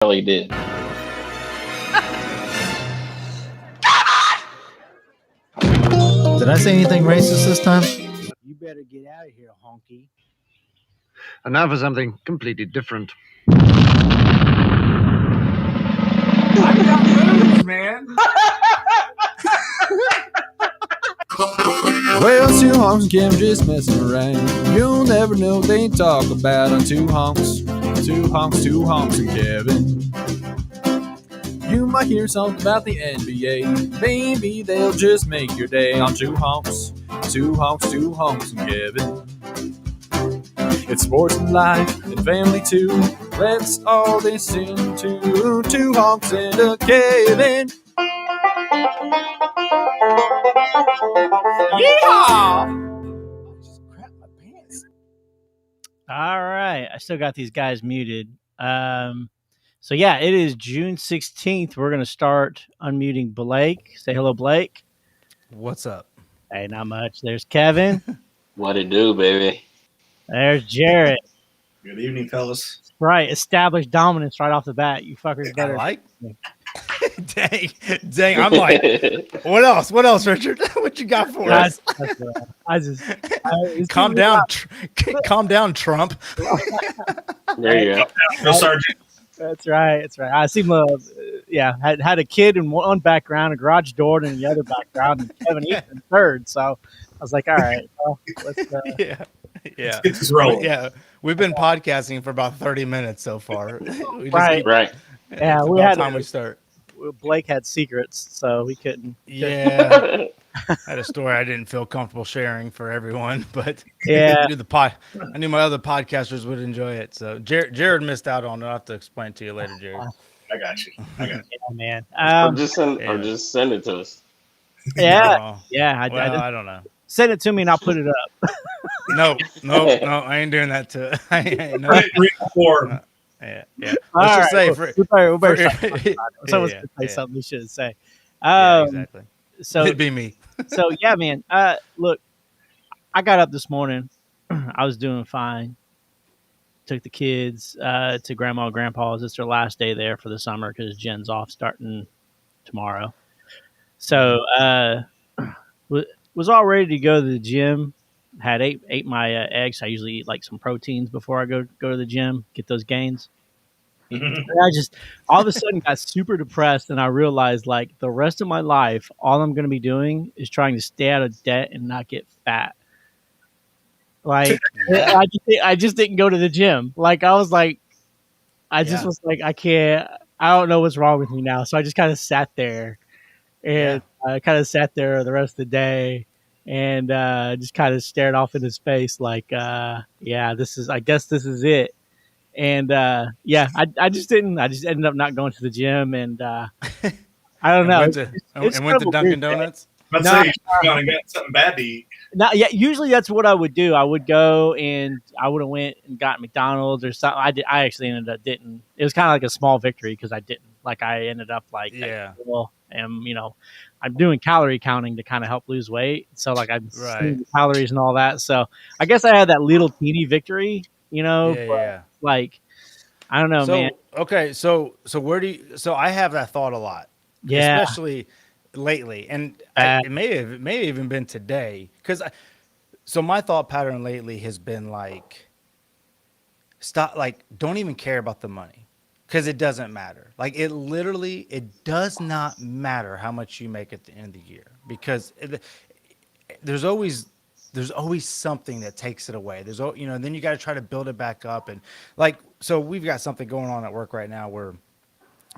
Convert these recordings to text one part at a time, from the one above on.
really did. Did I say anything racist this time? You better get out of here, honky. And now for something completely different. I got moves, man. Well, two honks and Kim just messing around. You'll never know what they talk about on two honks. Two honks and Kevin. You might hear something about the NBA. Maybe they'll just make your day on two honks and Kevin. It's sports and life and family too. Let's all listen to two honks and a Kevin. Yeehaw! Just crap my pants. All right. I still got these guys muted. So yeah, it is June 16th. We're going to start unmuting Blake. Say hello, Blake. What's up? Hey, not much. There's Kevin. What it do, baby? There's Jarrett. Good evening, fellas. Right. Established dominance right off the bat. You fuckers I better. like. dang. I'm like, what else? What else, Richard? What you got for us? Calm down, calm down, Trump. There you go. No sergeant. That's right. I see had a kid in one background, a garage door in the other background, and Kevin Eaton in third. So I was like, all right, well, let's Yeah. Let's get this rolling. Yeah. We've been podcasting for about 30 minutes so far. We Right. Right. Yeah, it's we about had time we start. Blake had secrets, so we couldn't. Yeah. I had a story I didn't feel comfortable sharing for everyone, but Yeah. I knew my other podcasters would enjoy it. So Jared missed out on it. I'll have to explain to you later, Jared. I got you. Yeah, man. Or just send it to us. Yeah. Oh, Yeah. well, I don't know. Send it to me and I'll put it up. No, I ain't doing that to. I ain't, no. Yeah. Let's All just right, say we better stop talking about it. Someone's yeah, gonna say yeah. something we shouldn't say. Exactly. So It'd be me. so yeah, man. Look, I got up this morning. I was doing fine. Took the kids to grandma and grandpa's. It's their last day there for the summer because Jen's off starting tomorrow. So was all ready to go to the gym. Had ate my eggs. I usually eat like some proteins before I go to the gym, get those gains. And I just all of a sudden got super depressed, and I realized like the rest of my life, all I'm going to be doing is trying to stay out of debt and not get fat. Like I just didn't go to the gym. Like I was like, I just was like, I can't. I don't know what's wrong with me now. So I just kind of sat there, and I kind of sat there the rest of the day, and just kind of stared off into space. Like, I guess this is it. And I just didn't. I just ended up not going to the gym, and I don't know. Went to Dunkin' Donuts. Let's say you're gonna get something bad to eat. Usually that's what I would do. I would go and I would have went and got McDonald's or something. I actually ended up didn't. It was kind of like a small victory because I didn't. Like I ended up like and I'm doing calorie counting to kind of help lose weight. So like I'm seeing the calories and all that. So I guess I had that little teeny victory. Like I don't know, man. Okay, so where do you? So I have that thought a lot. Yeah, especially lately, and it may have even been today. Because so my thought pattern lately has been like, stop, like don't even care about the money because it doesn't matter. Like it does not matter how much you make at the end of the year because there's always something that takes it away. And then you got to try to build it back up. And like, so we've got something going on at work right now where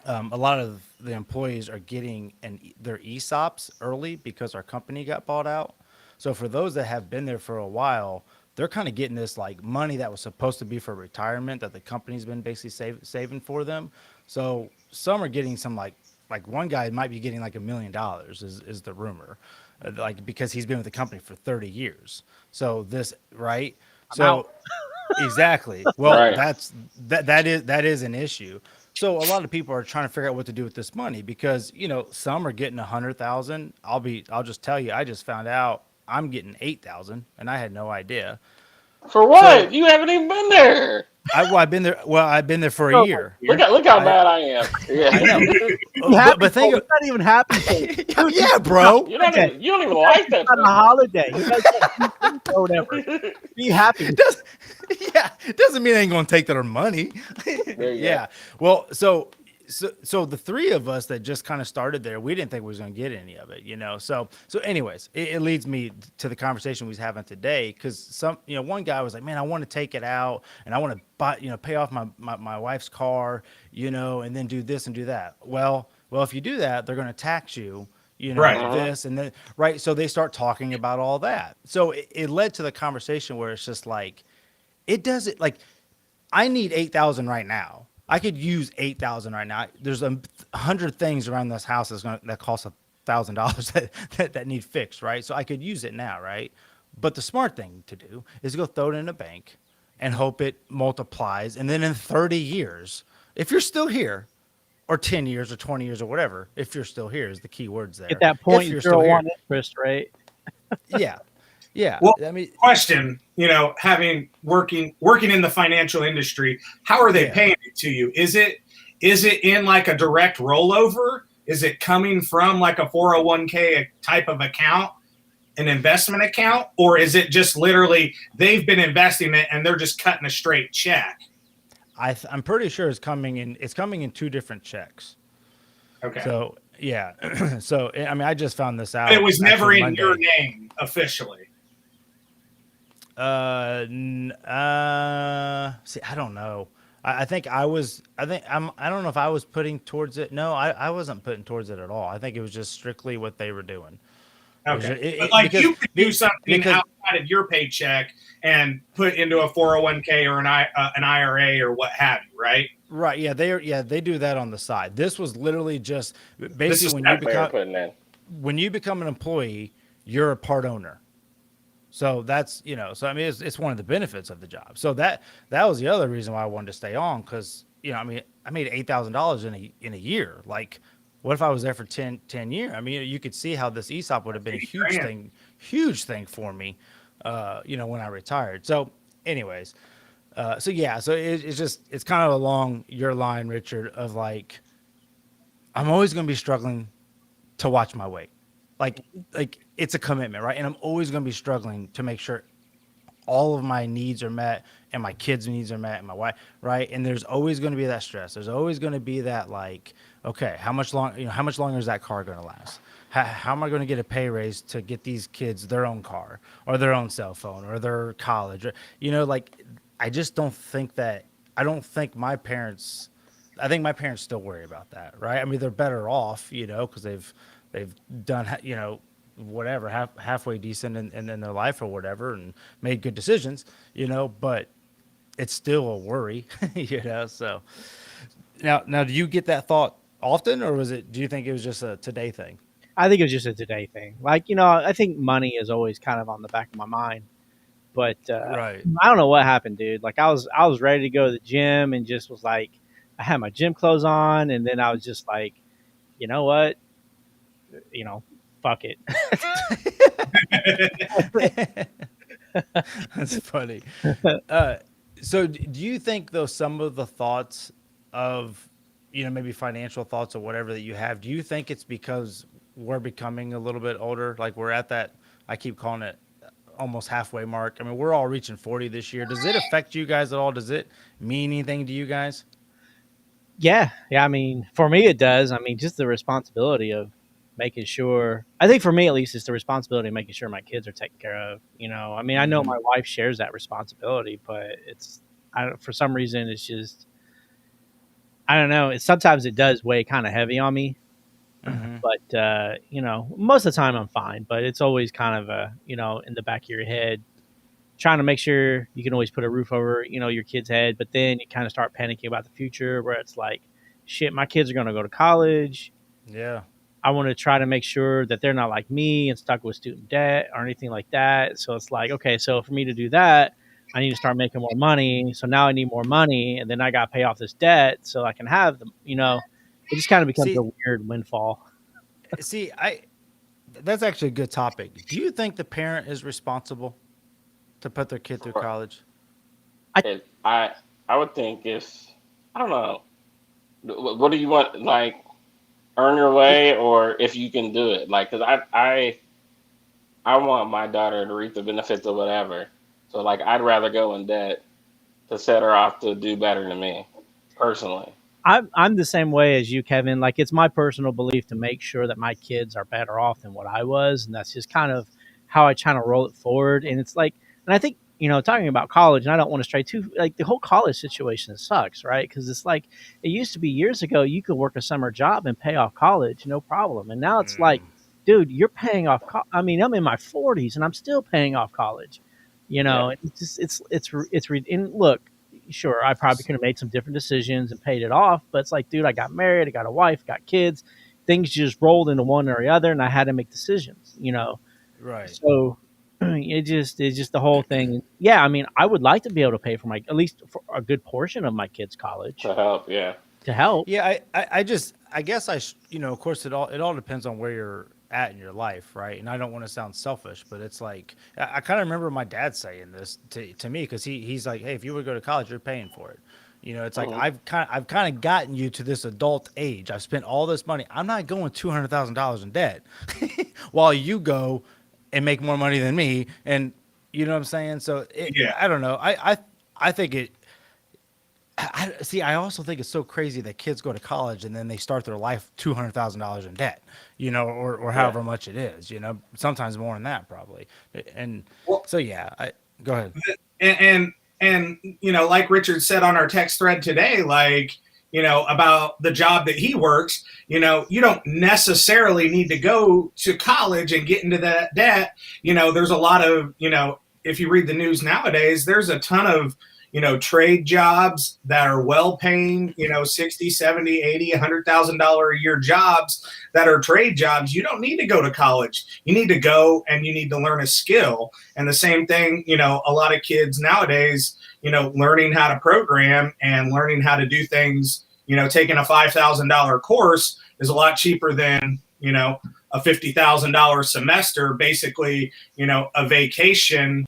a lot of the employees are getting their ESOPs early because our company got bought out. So for those that have been there for a while, they're kind of getting this like money that was supposed to be for retirement that the company's been basically saving for them. So some are getting some like one guy might be getting like $1 million is the rumor. Like because he's been with the company for 30 years. So this right. So exactly. Well, that is an issue. So a lot of people are trying to figure out what to do with this money because some are getting 100,000. I'll just tell you, I just found out I'm getting 8,000 and I had no idea. For what? You haven't even been there. I've been there. Well, I've been there for a year. Look how bad I am. Yeah. I know. But think It's not even happy. For you. yeah, bro. You don't even like that. On a holiday, you guys or whatever. Be happy. It doesn't mean they ain't gonna take their money. There you Yeah. Well, so the three of us that just kind of started there, we didn't think we was gonna get any of it, you know. So anyways, it leads me to the conversation we was having today, because one guy was like, man, I want to take it out and I want to buy, pay off my wife's car, and then do this and do that. Well, if you do that, they're gonna tax you. Right. This and then, right. So they start talking about all that. So it led to the conversation where it's just like, it doesn't, like, I need 8,000 right now. I could use 8,000 right now. There's 100 things around this house that cost $1,000 that need fixed, right? So I could use it now, right? But the smart thing to do is go throw it in a bank and hope it multiplies. And then in 30 years, if you're still here, or 10 years or 20 years or whatever, if you're still here is the key words there. At that point, If you're still here. 0.01 interest rate. Yeah. Yeah. Well, I mean, question, having working in the financial industry, how are they Yeah. paying it to you? Is it in like a direct rollover? Is it coming from like a 401k type of account, an investment account, or is it just literally they've been investing it and they're just cutting a straight check? I'm pretty sure it's coming in two different checks. Okay. So yeah. So I mean, I just found this out. But it was never actually in Monday. your name officially. See, I don't know. I don't know if I was putting towards it. No, I wasn't putting towards it at all. I think it was just strictly what they were doing. Okay. But like you could do something outside of your paycheck and put into a 401k or an IRA or what have you, right? Right. Yeah. They do that on the side. This was literally just This is basically when you become an employee, you're a part owner. So that's, so I mean, it's one of the benefits of the job. So that was the other reason why I wanted to stay on. Cause I mean, I made $8,000 in a year. Like, what if I was there for 10 years? I mean, you could see how this ESOP would have been a huge thing for me, when I retired. So anyways, so it's kind of along your line, Richard, of like, I'm always going to be struggling to watch my weight. Like it's a commitment, right? And I'm always going to be struggling to make sure all of my needs are met and my kids' needs are met and my wife, right? And there's always going to be that stress. There's always going to be that, like, okay, how much longer is that car going to last? How am I going to get a pay raise to get these kids their own car or their own cell phone or their college? I just don't think that, I think my parents still worry about that, right? I mean, they're better off, because they've done, whatever, halfway decent in their life or whatever, and made good decisions, but it's still a worry, so now do you get that thought often, or do you think it was just a today thing? I think it was just a today thing. Like, I think money is always kind of on the back of my mind, but Right. I don't know what happened, dude. Like I was ready to go to the gym and just was like, I had my gym clothes on, and then I was just like, you know what? Fuck it. That's funny. So do you think, though, some of the thoughts of, maybe financial thoughts or whatever that you have, do you think it's because we're becoming a little bit older? Like we're at that, I keep calling it almost halfway mark. I mean, we're all reaching 40 this year. Does it affect you guys at all? Does it mean anything to you guys? Yeah. I mean, for me, it does. I mean, just the responsibility of making sure, I think for me, at least, it's the responsibility of making sure my kids are taken care of. I mean, I know my wife shares that responsibility, but for some reason, it's just, I don't know. Sometimes it does weigh kind of heavy on me, but, most of the time I'm fine, but it's always kind of in the back of your head, trying to make sure you can always put a roof over, your kid's head. But then you kind of start panicking about the future, where it's like, shit, my kids are going to go to college. Yeah. I want to try to make sure that they're not like me and stuck with student debt or anything like that. So it's like, okay, so for me to do that, I need to start making more money. So now I need more money, and then I got to pay off this debt so I can have them, it just kind of becomes a weird windfall. See, that's actually a good topic. Do you think the parent is responsible to put their kid through college? I I would think it's, I don't know. What do you want? Like, earn your way, or if you can do it. Like, cause I want my daughter to reap the benefits of whatever. So like, I'd rather go in debt to set her off to do better than me, personally. I'm the same way as you, Kevin. Like it's my personal belief to make sure that my kids are better off than what I was, and that's just kind of how I try to roll it forward. And it's like, and I think talking about college, and I don't want to stray too like the whole college situation sucks, right? Because it's like it used to be years ago, you could work a summer job and pay off college, no problem, and now it's like, dude, you're paying off. I mean, I'm in my 40s and I'm still paying off college. Yeah. It's just and look, sure, I probably could have made some different decisions and paid it off. But it's like, dude, I got married, I got a wife, got kids. Things just rolled into one or the other, and I had to make decisions. Right. So it's just the whole thing. Yeah, I mean, I would like to be able to pay for my at least for a good portion of my kids' college To help, yeah. to help. Yeah, I guess of course it all depends on where you're at in your life, right? And I don't want to sound selfish, but it's like I kind of remember my dad saying this to me because he's like, hey, if you would go to college, you're paying for it. It's like Mhm. I've kind of gotten you to this adult age. I've spent all this money. I'm not going $200,000 in debt while you go and make more money than me. And you know what I'm saying? So Yeah. I don't know. I think it. See, I also think it's so crazy that kids go to college and then they start their life $200,000 in debt, or however much it is, sometimes more than that probably. And Well, so, yeah, go ahead. and like Richard said on our text thread today, like about the job that he works, you don't necessarily need to go to college and get into that debt. There's a lot of, if you read the news nowadays, there's a ton of trade jobs that are well paying, 60, 70, 80, $100,000 a year jobs that are trade jobs. You don't need to go to college. You need to go and you need to learn a skill. And the same thing, a lot of kids nowadays, learning how to program and learning how to do things, taking a $5,000 course is a lot cheaper than, a $50,000 semester, basically, a vacation,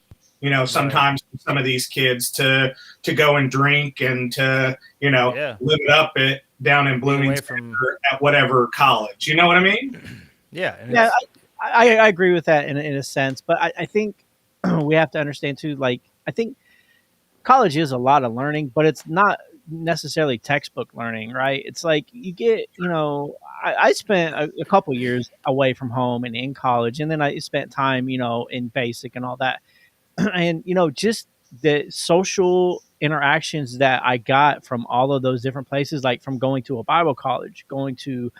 sometimes some of these kids to go and drink and to, Yeah. live it up down in Bloomington or at whatever college. You know what I mean? Yeah. And Yeah, I agree with that in a sense, but I think we have to understand too. Like, I think college is a lot of learning, but it's not necessarily textbook learning, right? It's like you get, I spent a couple years away from home and in college, and then I spent time, in basic and all that, and just the social interactions that I got from all of those different places, like from going to a Bible college, going to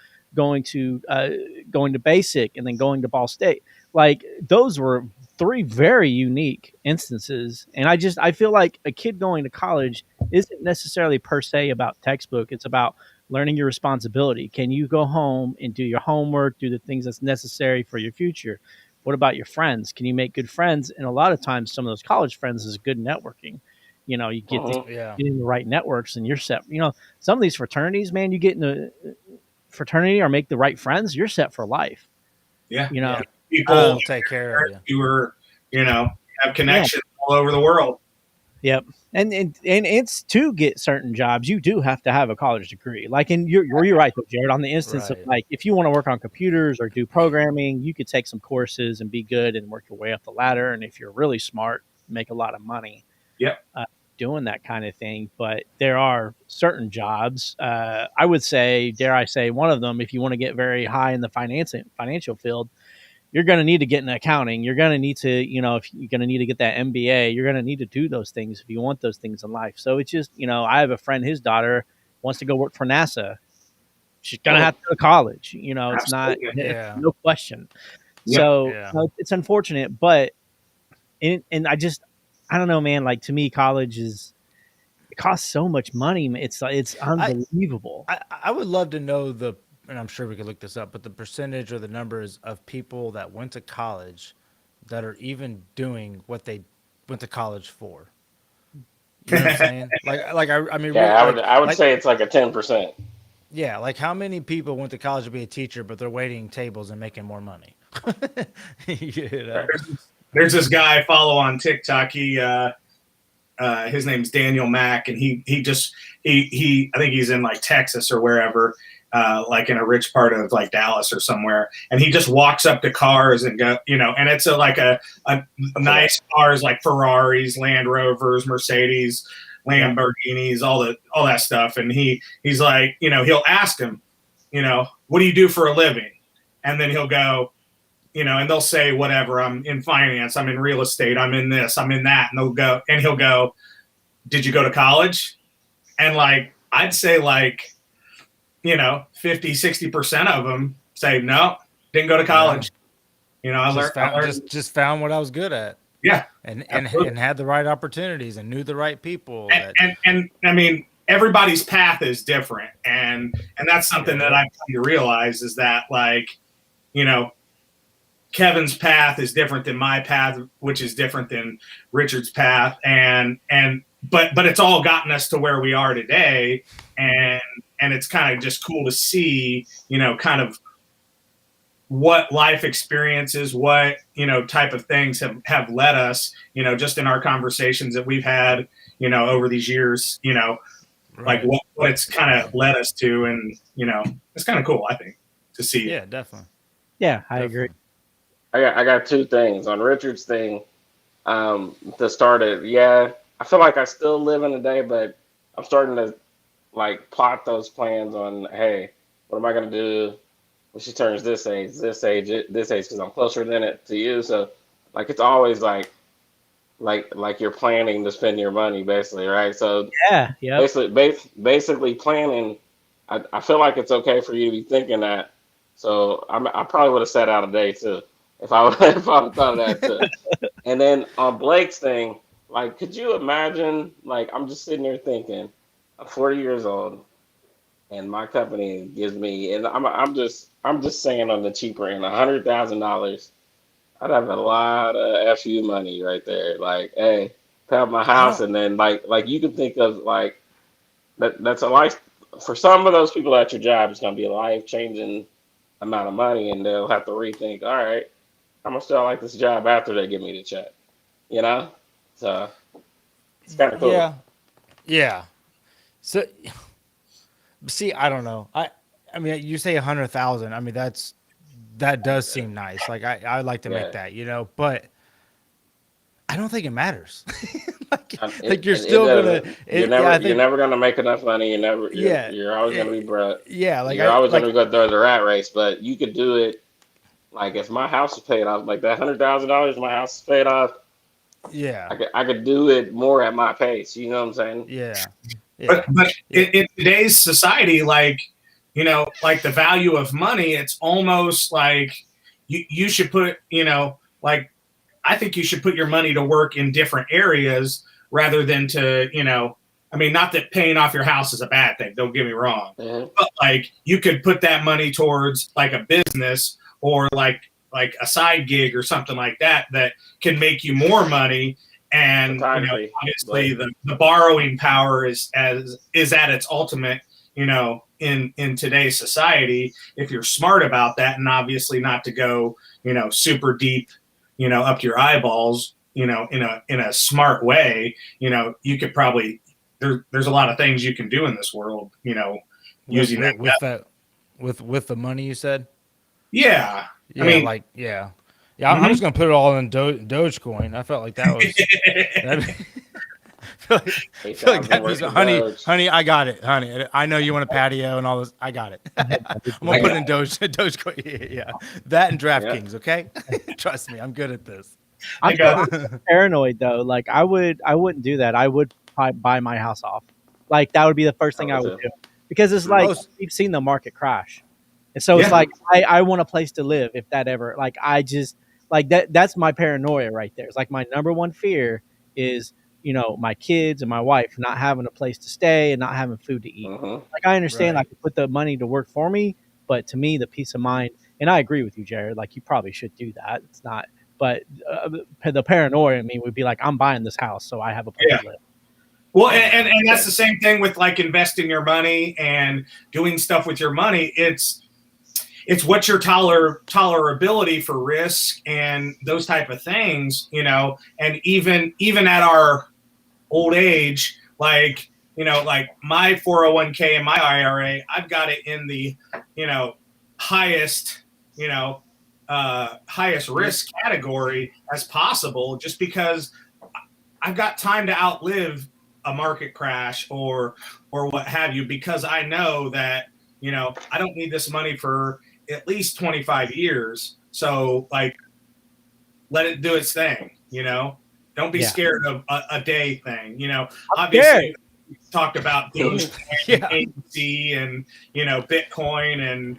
basic, and then going to Ball State. Like those were three very unique instances, and I feel like a kid going to college isn't necessarily per se about textbook. It's about learning your responsibility. Can you go home and do your homework, do the things that's necessary for your future? What about your friends? Can you make good friends? And a lot of times, some of those college friends is good networking. You get to Mhm. yeah. get in the right networks, and you're set. Some of these fraternities, man, you get in a fraternity or make the right friends, you're set for life. Yeah. Yeah. People They'll take care of you. who are, have connections all over the world. Yep. And it's to get certain jobs, you do have to have a college degree. Like, and you're right, though, Jared, on the instance of Right. like, if you want to work on computers or do programming, you could take some courses and be good and work your way up the ladder. And if you're really smart, make a lot of money. Yep. Doing that kind of thing. But there are certain jobs, I would say, dare I say, one of them, if you want to get very high in the financial field, you're going to need to get in accounting. You're going to need to, if you're going to need to get that MBA, you're going to need to do those things if you want those things in life. So it's just, I have a friend, his daughter wants to go work for NASA. She's going to have to go to college. It's not, Yeah. no question. Yeah. So Yeah. it's unfortunate, but, and I don't know, man, like to me, college it costs so much money. It's unbelievable. I would love to know and I'm sure we could look this up, but the percentage or the numbers of people that went to college that are even doing what they went to college for. You know what I'm saying? I mean, Yeah, really, I would like- say it's like a 10%. yeah, like how many people went to college to be a teacher, but they're waiting tables and making more money? You know? There's this guy I follow on TikTok. his name's Daniel Mack, and he I think he's in like Texas or wherever, like in a rich part of like Dallas or somewhere, and he just walks up to cars and go, and it's like a nice cars like Ferraris, Land Rovers, Mercedes, Lamborghinis, all that stuff, and he's like, he'll ask him, what do you do for a living, and then he'll go, and they'll say whatever, I'm in finance, I'm in real estate, I'm in this, I'm in that, and he'll go, did you go to college? And like I'd say like 50-60% of them say no, didn't go to college. I just found what I was good at. Yeah, and had the right opportunities and knew the right people. And I mean, everybody's path is different, and that's something that I've come to realize is that like Kevin's path is different than my path, which is different than Richard's path, but it's all gotten us to where we are today, and it's kind of just cool to see, kind of what life experiences, what type of things have led us, just in our conversations that we've had, over these years, like what it's kind of led us to, and it's kind of cool, I think, to see. Yeah, definitely. Yeah, I agree. I got two things on Richard's thing. To start it, I feel like I still live in the day, but I'm starting to like plot those plans on, hey, what am I gonna do when she turns this age, because I'm closer than it to you. So like it's always like you're planning to spend your money, basically, right? So basically planning. I feel like it's okay for you to be thinking that. So I probably would have set out a day too. If I would have thought of that too. And then on Blake's thing, like, could you imagine, like, I'm just sitting there thinking, I'm 40 years old, and my company gives me, and I'm just saying on the cheaper end, $100,000. I'd have a lot of FU money right there. Like, hey, pay off my house, and then like you can think of like that's a life for some of those people at your job. It's gonna be a life-changing amount of money, and they'll have to rethink, all right, how much do I like this job after they give me the check? So it's kind of cool. Yeah. So, see, I don't know. I mean, you say 100,000. I mean, that does seem nice. Like I'd like to make that, but I don't think it matters. You're still gonna. You're never gonna make enough money. You're always gonna be broke. Yeah, you're always gonna go through the rat race. But you could do it. Like if my house is paid off, like that $100,000, my house is paid off. Yeah, I could do it more at my pace. You know what I'm saying? Yeah. But in today's society, like like the value of money, it's almost like you should put like. I think you should put your money to work in different areas rather than to, I mean, not that paying off your house is a bad thing. Don't get me wrong. Mm-hmm. But like you could put that money towards like a business or like a side gig or something like that can make you more money. And obviously the borrowing power is at its ultimate, in today's society, if you're smart about that, and obviously not to go, super deep, up to your eyeballs, in a smart way, you could probably, there's a lot of things you can do in this world, using that with the money you said. Yeah. I mean, I'm just going to put it all in Dogecoin. I felt like that was, I feel like that was, honey, I got it, honey. I know you want a patio and all this. I got it. I'm gonna put it in Dogecoin. Yeah, that and DraftKings. Okay, trust me, I'm good at this. I'm paranoid though. Like I wouldn't do that. I would buy my house off. Like that would be the first thing I would do, because it's like we've seen the market crash, and so it's like I want a place to live if that ever. Like I just like that. That's my paranoia right there. It's like my number one fear is, my kids and my wife not having a place to stay and not having food to eat. Uh-huh. Like I understand, I could put the money to work for me, but to me, the peace of mind, and I agree with you, Jared, like you probably should do that. It's not, but the paranoia in me would be like, I'm buying this house, so I have a place to live. Well, and that's the same thing with like investing your money and doing stuff with your money. It's what's your tolerability for risk and those type of things, and even at our old age, like, like my 401k and my IRA, I've got it in the, highest, highest risk category as possible, just because I've got time to outlive a market crash or what have you, because I know that, I don't need this money for at least 25 years. So like, let it do its thing, don't be scared of a day thing, obviously we talked about Dogecoin, ABC and, Bitcoin and,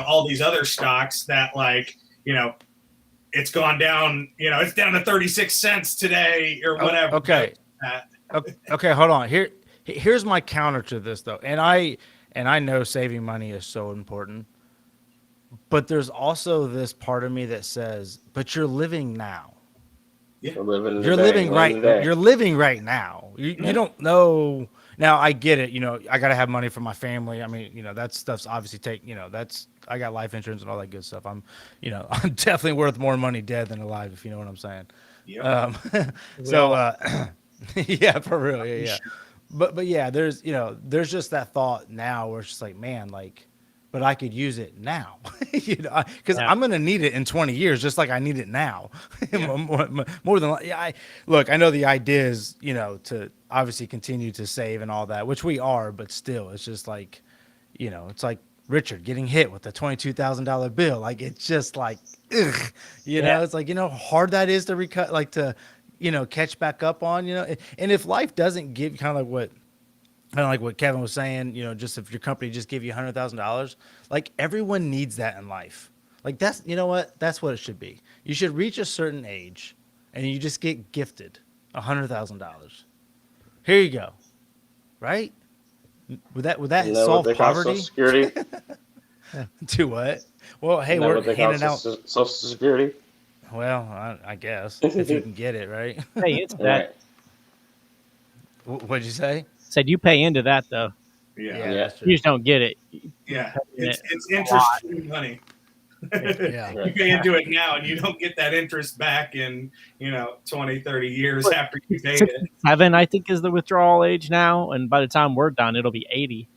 all these other stocks that like, it's gone down, it's down to 36 cents today or whatever. Okay. Okay, hold on. Here's my counter to this though. And I know saving money is so important. But there's also this part of me that says, but you're living now. Yeah. You're living right now. You don't know. Now I get it. I got to have money for my family. I mean, that stuff's obviously I got life insurance and all that good stuff. I'm definitely worth more money dead than alive, if you know what I'm saying. Yeah. Yeah, for real. Yeah. But yeah, there's just that thought now where it's just like, man, like, but I could use it now, because I'm going to need it in 20 years, just like I need it now. More than I know the idea is, to obviously continue to save and all that, which we are, but still, it's just like, it's like Richard getting hit with a $22,000 bill. Like, it's just like, ugh, it's like, how hard that is to recut, like to, catch back up on, and if life doesn't give kind of like what Kevin was saying, just if your company just give you $100,000, like everyone needs that in life. Like that's what it should be. You should reach a certain age and you just get gifted $100,000. Here you go. Right? Would that solve poverty? Social Security? Do what? Well, hey, we're handing out Social Security. Well, I guess if you can get it, right? Pay into that. What'd you say? Said you pay into that though. Yeah. That's true. You just don't get it. Yeah. It's interest-free money. Yeah. You pay into it now and you don't get that interest back in, 20, 30 years after you paid it. 67, I think, is the withdrawal age now, and by the time we're done, it'll be 80.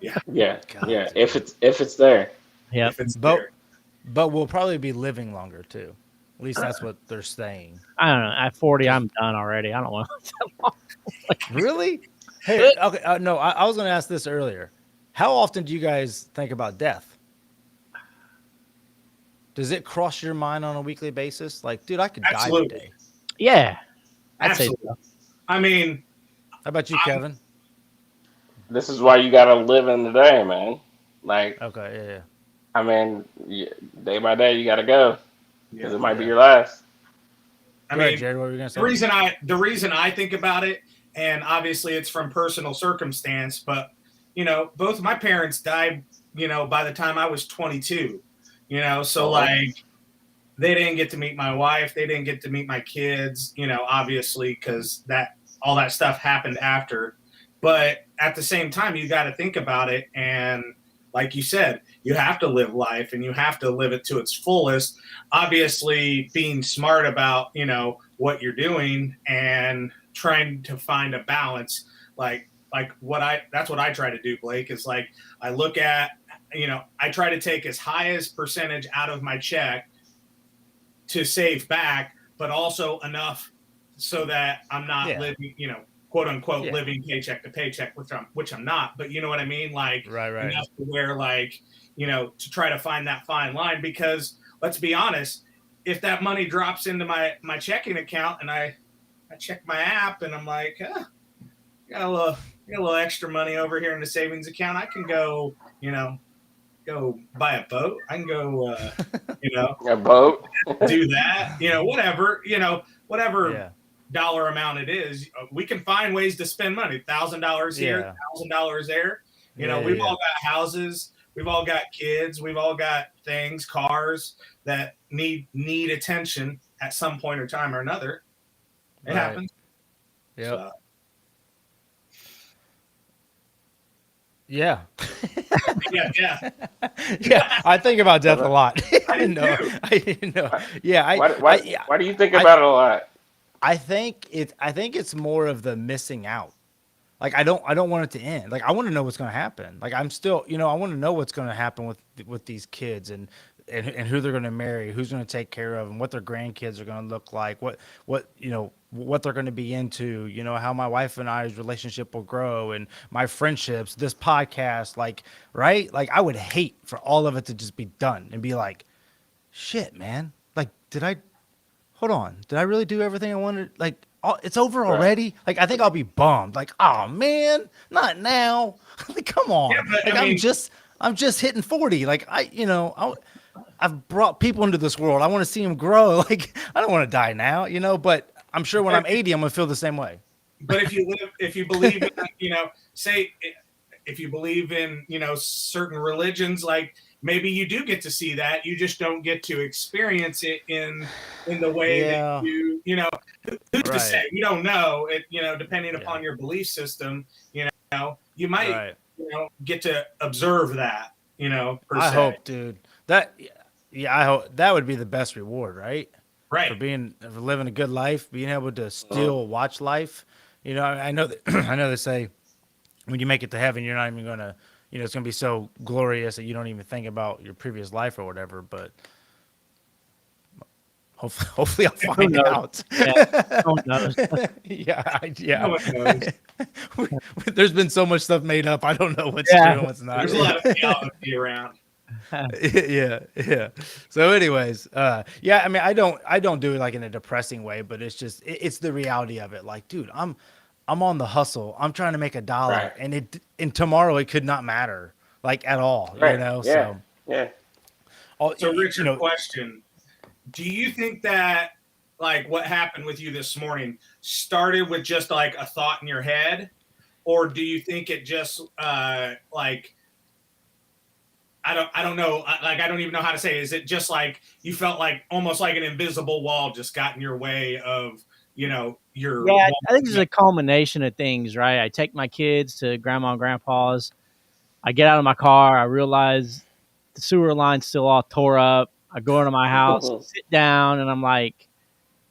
Yeah. God, Yeah. If it's there. Yeah. If it's there. But we'll probably be living longer too. At least that's what they're saying. I don't know. At 40, I'm done already. I don't want to that long. Really? Hey, okay. No, I was going to ask this earlier. How often do you guys think about death? Does it cross your mind on a weekly basis? Like, dude, I could die today. Yeah. I'd say Absolutely. so. I mean, How about you, Kevin? This is why you gotta live in the day, man. Like, Okay, yeah. I mean, day by day, you gotta go because yeah. it might be your last. I Go ahead, mean, Jared, what were you going to say? the reason I think about it, and obviously it's from personal circumstance, but both my parents died, by the time I was 22, so like they didn't get to meet my wife, they didn't get to meet my kids, obviously, because all that stuff happened after. But at the same time, you got to think about it, and like you said, you have to live life and you have to live it to its fullest. Obviously, being smart about, what you're doing and trying to find a balance. That's what I try to do, Blake, is like, I look at, I try to take as high as percentage out of my check to save back, but also enough so that I'm not living, quote unquote, living paycheck to paycheck, which I'm not, but you know what I mean? Like, Right. enough to where, like, to try to find that fine line, because let's be honest, if that money drops into my checking account and I check my app and I'm like, got a little extra money over here in the savings account, I can go, go buy a boat. I can go, A boat. do that, whatever dollar amount it is. We can find ways to spend money. $1,000 here, $1,000 there. We've all got houses. We've all got kids. We've all got things, cars that need attention at some point or time or another. It happens. Yep. So. Yeah. Yeah. I think about death a lot. I know. do. I know. Yeah. Why do you think about it a lot? I think it's more of the missing out. Like I don't want it to end. Like I want to know what's going to happen. Like I'm still, I want to know what's going to happen with these kids and who they're going to marry, who's going to take care of them, what their grandkids are going to look like, what what they're going to be into, how my wife and I's relationship will grow and my friendships, this podcast, like, right? Like I would hate for all of it to just be done and be like, shit, man. Like, hold on. Did I really do everything I wanted? Like, it's over already. Like, I think I'll be bummed. Like, oh man, not now. Like, come on. Yeah, but, like, I mean, I'm just hitting 40. Like, I've brought people into this world. I want to see them grow. Like, I don't want to die now, but I'm sure when I'm 80, I'm going to feel the same way. But if you believe in, say if you believe in, certain religions, like maybe you do get to see that. You just don't get to experience it in the way that who's to say? You don't know it, depending upon your belief system, you might, get to observe that, per se. I hope, dude, I hope that would be the best reward, right? Right. For living a good life, being able to still watch life. I know that I know they say when you make it to heaven, you're not even gonna, it's gonna be so glorious that you don't even think about your previous life or whatever. But hopefully I'll find out. Yeah. Who knows? No one knows. There's been so much stuff made up. I don't know what's true and what's not. There's a lot of theology around. yeah. So anyways, I mean, I don't do it like in a depressing way, but it's just, it's the reality of it. Like, dude, I'm on the hustle. I'm trying to make $1 and tomorrow it could not matter like at all, Right. So So Richard, question, do you think that like what happened with you this morning started with just like a thought in your head, or do you think it just like, I don't know. Like, I don't even know how to say it. Is it just like you felt like almost like an invisible wall just got in your way of, your. Yeah, I think it's a culmination of things, right? I take my kids to grandma and grandpa's. I get out of my car. I realize the sewer line's still all tore up. I go into my house, sit down, and I'm like,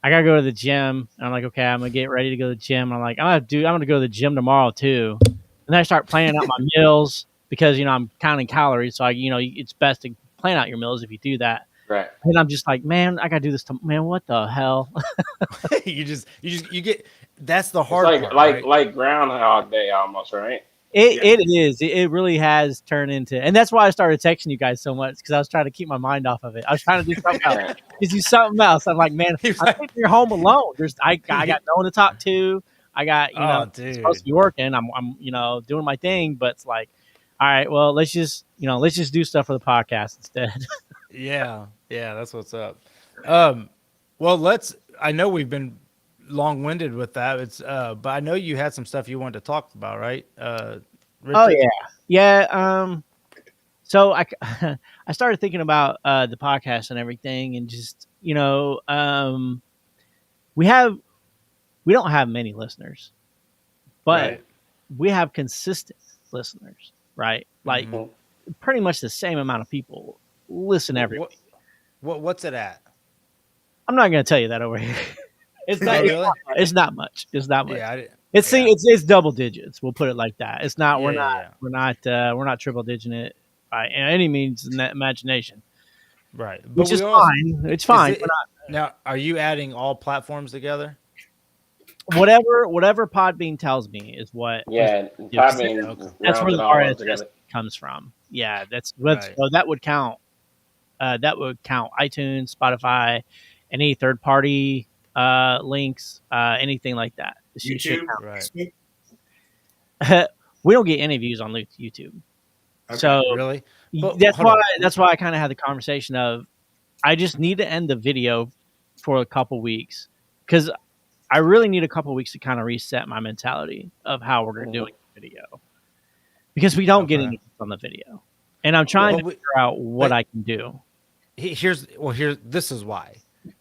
I got to go to the gym. And I'm like, okay, I'm going to get ready to go to the gym. And I'm like, I'm going to go to the gym tomorrow too. And then I start planning out my meals. Because, I'm counting calories. So, it's best to plan out your meals if you do that. Right. And I'm just like, man, I got to do this. Man, what the hell? you get, that's the hard part. Like Groundhog Day almost, right? It is. It really has turned into, and that's why I started texting you guys so much, because I was trying to keep my mind off of it. I was trying to do something else. Just do something else. I'm like, man, I think you're home alone. I got no one to talk to. I got, I'm supposed to be working. I'm doing my thing, but it's like, all right, well, let's just do stuff for the podcast instead. Yeah, that's what's up. Well, I know we've been long-winded with that. It's but I know you had some stuff you wanted to talk about, right? Richard? Oh yeah. So I started thinking about the podcast and everything, and just we don't have many listeners, but we have consistent listeners. Right, like pretty much the same amount of people listen every week. What's it at? I'm not going to tell you that over here. It's not. Really? It's not much. It's not much. Yeah, it's double digits. We'll put it like that. It's not. We're not triple digit it by any means in that imagination. Right, which is fine. It's fine. Now, are you adding all platforms together? Whatever Podbean tells me is what. Yeah, Podbean. That's where the RSS comes from. Yeah, that's right. So that would count. That would count iTunes, Spotify, any third party links, anything like that. YouTube, right? We don't get any views on YouTube. Okay, so really, that's why I kind of had the conversation of I just need to end the video for a couple weeks because I really need a couple weeks to kind of reset my mentality of how we're doing the video because we don't get anything on the video, and I'm trying to figure out what I can do. This is why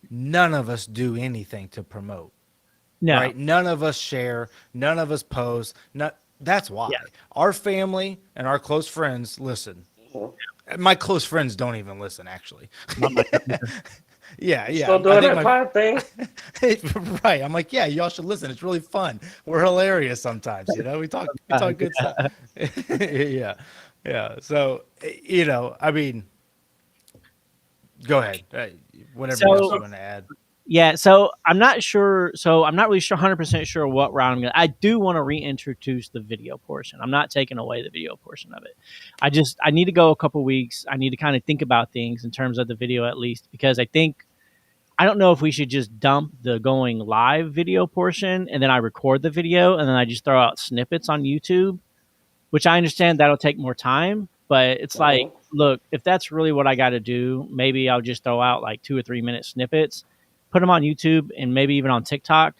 none of us do anything to promote. No, right? None of us share. None of us post. That's why our family and our close friends listen. My close friends don't even listen, actually. Yeah. Still doing that pod thing? Right. I'm like, yeah, y'all should listen. It's really fun. We're hilarious sometimes. We talk good stuff. Yeah. Yeah. So, I mean, go ahead. Whatever else So you want to add. yeah, so I'm not sure. So I'm not really sure, 100% sure what route I'm going to. I do want to reintroduce the video portion. I'm not taking away the video portion of it. I need to go a couple weeks. I need to kind of think about things in terms of the video at least, because I don't know if we should just dump the going live video portion and then I record the video and then I just throw out snippets on YouTube, which I understand that'll take more time. But it's like, look, if that's really what I got to do, maybe I'll just throw out like 2 or 3 minute snippets, put them on YouTube and maybe even on TikTok.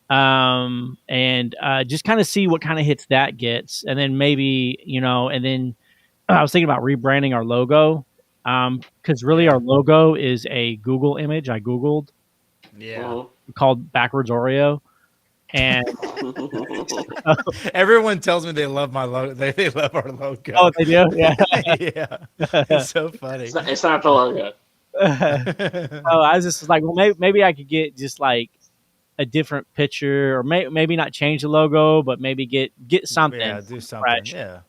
And just kind of see what kind of hits that gets. And then maybe, and then I was thinking about rebranding our logo. Because really our logo is a Google image. I Googled Yeah. called Backwards Oreo. And Everyone tells me they love my logo. They love our logo. oh, they do? Yeah. Yeah. It's so funny. It's not the logo. Oh, I was just like, well, maybe I could get just like a different picture, or maybe not change the logo, but maybe get something. Yeah, do something. fresh. Yeah.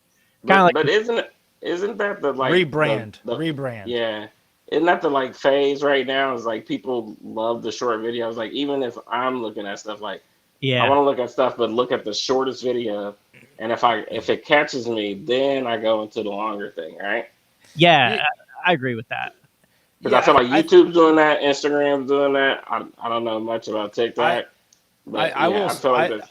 Kinda like- But isn't that the like Rebrand. the- Rebrand. Yeah. Isn't that the like phase right now? Is like people love the short videos. Like even if I'm looking at stuff, like I Yeah. want to look at stuff, but look at the shortest video. And if it catches me, then I go into the longer thing, right? Yeah. I agree with that. Because I feel like YouTube's doing that, Instagram's doing that. I don't know much about TikTok. But I will- feel like that's-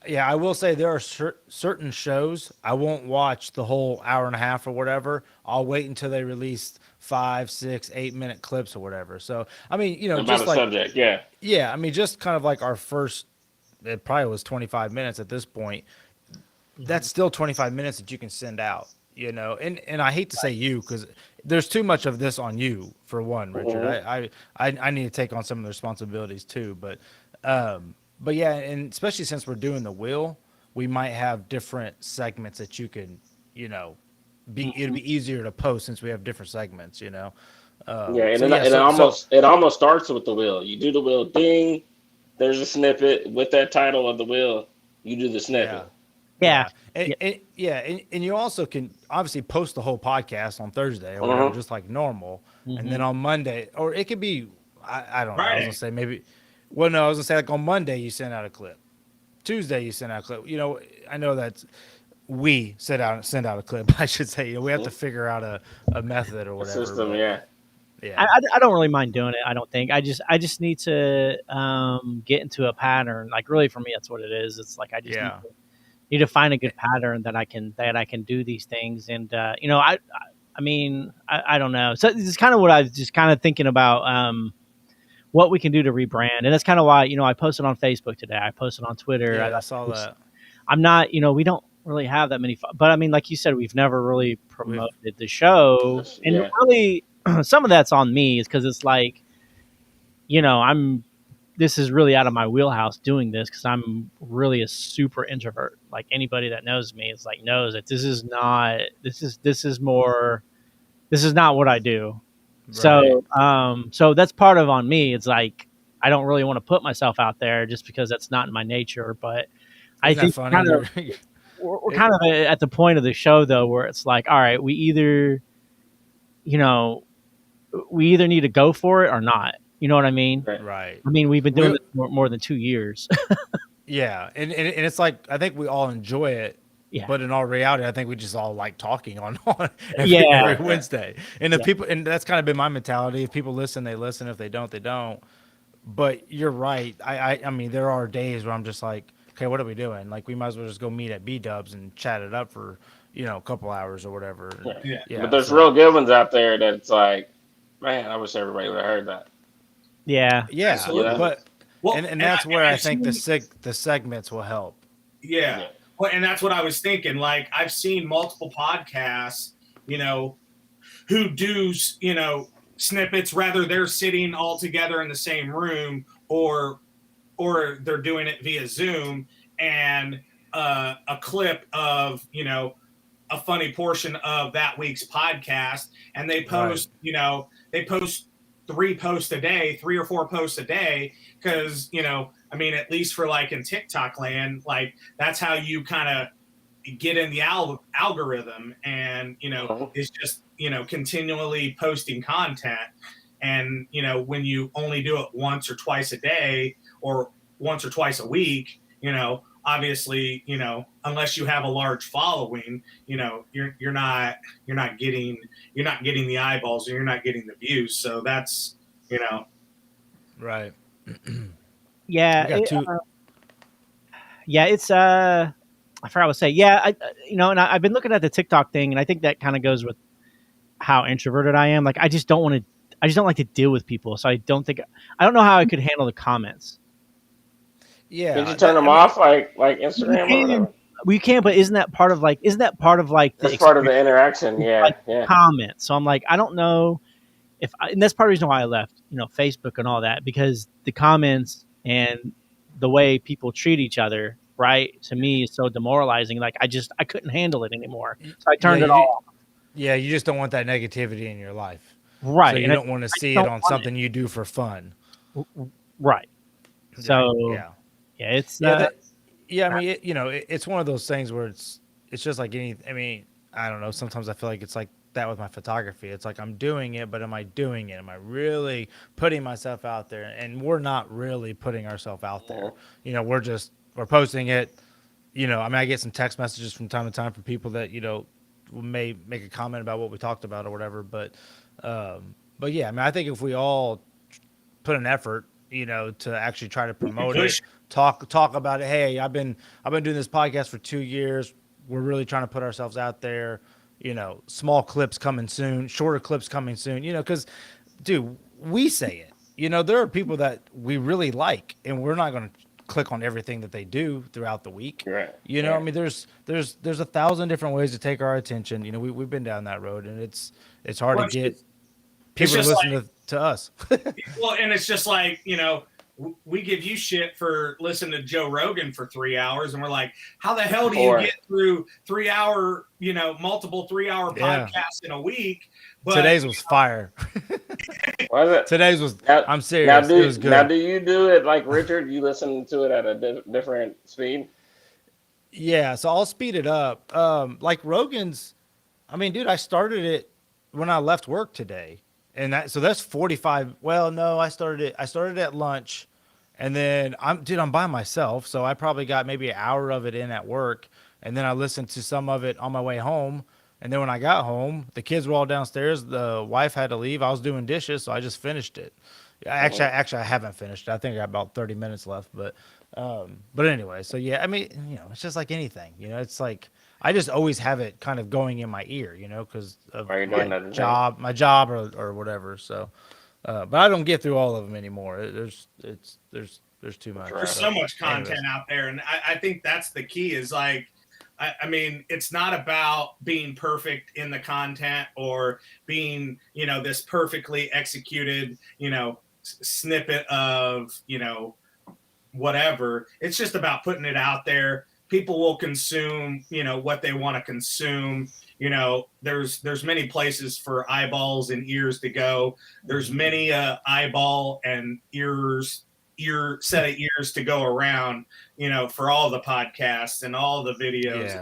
Yeah, I will say there are certain shows I won't watch the whole hour and a half or whatever. I'll wait until they release 5, 6, 8 minute clips or whatever. So I mean, about just a like subject, yeah. yeah, I mean, just kind of like our first. It probably was 25 minutes at this point. That's still 25 minutes that you can send out. And I hate to say you because there's too much of this on you for one, Richard. I need to take on some of the responsibilities too, but yeah, and especially since we're doing the wheel, we might have different segments that you can, it'll be easier to post since we have different segments, Yeah, so it almost starts with the wheel. You do the wheel, ding. There's a snippet with that title of the wheel. You do the snippet. Yeah. And you also can obviously post the whole podcast on Thursday or whatever, just like normal, and then on Monday, or it could be I don't know. I was gonna say maybe. Well, no, I was gonna say like on Monday you send out a clip, Tuesday you send out a clip. I know that we send out a clip. I should say we have to figure out a method or whatever. System, but, yeah. Yeah. I don't really mind doing it. I don't think. I just need to get into a pattern. Like really for me, that's what it is. It's like I just need to find a good pattern that I can do these things. And I don't know. So this is kind of what I was just kind of thinking about. What we can do to rebrand, and that's kind of why I posted on Facebook today. I posted on Twitter. Yeah, I saw that. I'm not. We don't really have that many, but I mean, like you said, we've never really promoted the show, and really. Some of that's on me is because it's like, this is really out of my wheelhouse doing this because I'm really a super introvert. Like anybody that knows me is like knows that this is not what I do. Right. So that's part of on me. It's like I don't really want to put myself out there just because that's not in my nature. But I think we're kind of at the point of the show though where it's like, all right, we either need to go for it or not. You know what I mean? Right. I mean, we've been doing this more than 2 years. Yeah. And it's like, I think we all enjoy it. Yeah. But in all reality, I think we just all like talking on every Wednesday. And if people, and that's kind of been my mentality. If people listen, they listen. If they don't, they don't. But you're right. I mean, there are days where I'm just like, okay, what are we doing? Like, we might as well just go meet at B-Dubs and chat it up for, a couple hours or whatever. Yeah. But there's real good ones out there that's like, man, I wish everybody would have heard that. Yeah. Yeah. But and that's where I think the segments will help. Yeah. Well, and that's what I was thinking. Like, I've seen multiple podcasts, who do, snippets, rather they're sitting all together in the same room or they're doing it via Zoom, and a clip of, a funny portion of that week's podcast, and they post, they post 3 posts a day, 3 or 4 posts a day, because I mean, at least for like in TikTok land, like that's how you kind of get in the algorithm, and it's just continually posting content. And when you only do it once or twice a day or once or twice a week, obviously, unless you have a large following, you're not getting the eyeballs, and you're not getting the views. So that's Right. Yeah, We got two. yeah, it's I forgot what to say. Yeah, and I've been looking at the TikTok thing, and I think that kind of goes with how introverted I am. Like, I just don't like to deal with people, so I don't know how I could handle the comments. Yeah. Did you turn them off like Instagram or whatever? We can, but isn't that part of like the That's part of the interaction. Yeah, like, yeah. comments? So I'm like, I don't know and that's part of the reason why I left, Facebook and all that, because the comments and the way people treat each other, right, to me is so demoralizing. Like, I couldn't handle it anymore, so I turned it off. Yeah, you just don't want that negativity in your life, right? So you don't want to see it on something you do for fun, right? So yeah, it's I mean, it's one of those things where it's just like any. I mean, I don't know. Sometimes I feel like it's like that with my photography. It's like I'm doing it, but am I doing it? Am I really putting myself out there? And we're not really putting ourselves out there. We're posting it. I mean, I get some text messages from time to time from people that may make a comment about what we talked about or whatever. But yeah, I mean, I think if we all put an effort, to actually try to promote it, talk about it. Hey, I've been doing this podcast for 2 years. We're really trying to put ourselves out there. Small clips coming soon, shorter clips coming soon. Because, dude, we say it. There are people that we really like, and we're not going to click on everything that they do throughout the week. Right. I mean, there's 1,000 different ways to take our attention. We've been down that road, and it's hard to get people to listen to us. Well, and it's just like, we give you shit for listening to Joe Rogan for 3 hours, and we're like, how the hell do you get through 3 hour, multiple 3 hour podcasts in a week? But today's was fire. Was it? Today's was. I'm serious. Now it was good. Now, do you do it like Richard? You listen to it at a different speed? Yeah, so I'll speed it up. Like Rogan's, I mean, dude, I started it when I left work today. And that's 45. Well, no, I started at lunch, and then I'm by myself, so I probably got maybe an hour of it in at work, and then I listened to some of it on my way home. And then when I got home, the kids were all downstairs. The wife had to leave. I was doing dishes, so I just finished it. Actually, I haven't finished it. I think I got about 30 minutes left, but anyway, so yeah, I mean, it's just like anything, it's like I just always have it kind of going in my ear, because of my job or whatever. So, but I don't get through all of them anymore. There's too much. There's so much content out there, and I think that's the key. Is like, I mean, it's not about being perfect in the content or being, this perfectly executed, snippet of, whatever. It's just about putting it out there. People will consume, what they want to consume. There's many places for eyeballs and ears to go. There's many eyeball and ear set of ears to go around, for all the podcasts and all the videos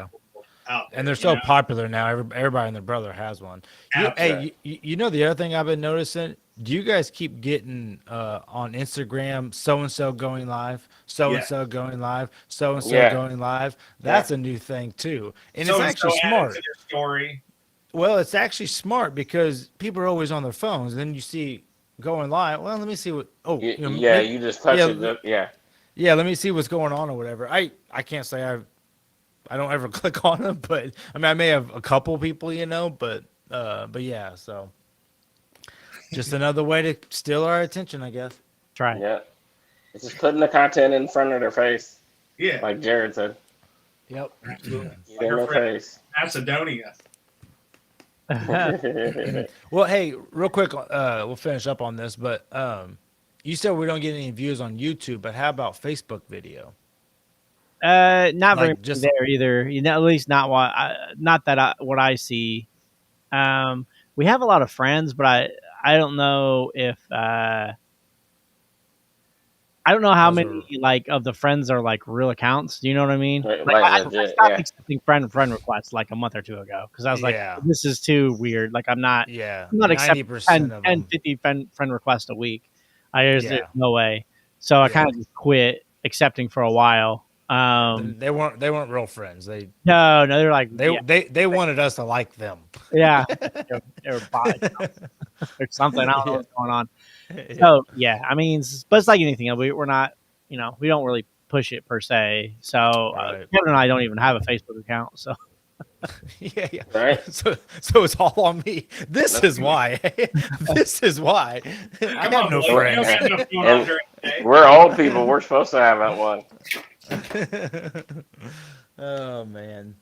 out there. And they're so popular now. Everybody and their brother has one. Hey, the other thing I've been noticing, do you guys keep getting on Instagram, so-and-so going live, so-and-so going live, so-and-so going live? That's a new thing too. And it's actually smart. Their story. Well, it's actually smart because people are always on their phones. And then you see going live. Well, let me see what. You just touch it. Yeah, let me see what's going on or whatever. I can't say I don't ever click on them, but I mean I may have a couple people, but yeah, so just another way to steal our attention, I guess. Try. Yeah, it's just putting the content in front of their face. Yeah, like Jared said. Yep. Absolutely. In their face. Macedonia. Well, hey, real quick, we'll finish up on this, but you said we don't get any views on YouTube, but how about Facebook video? Not very much there either. At least not what I see. We have a lot of friends, but I don't know if I don't know how Those many like of the friends are like real accounts. Do you know what I mean? Like I legit, stopped yeah. accepting friend requests like a month or two ago because I was like, Yeah. this is too weird. Like I'm not Yeah. accepting 90% 10, of 10 them. 50 friend requests a week. There's Yeah. no way. So I Yeah. kind of just quit accepting for a while. They weren't real friends. No, they're like They wanted us to like them. yeah, they were bots or something. I don't know Yeah. what's going on. Yeah. So yeah, I mean, but it's like anything else. We're not, we don't really push it per se. So Right. Kevin and I don't even have a Facebook account. So Yeah, yeah. Right. So it's all on me. This is why. This is why. I Come have on, no Blake, you don't friends. have enough going on during the day. We're old people. We're supposed to have that one. Oh man.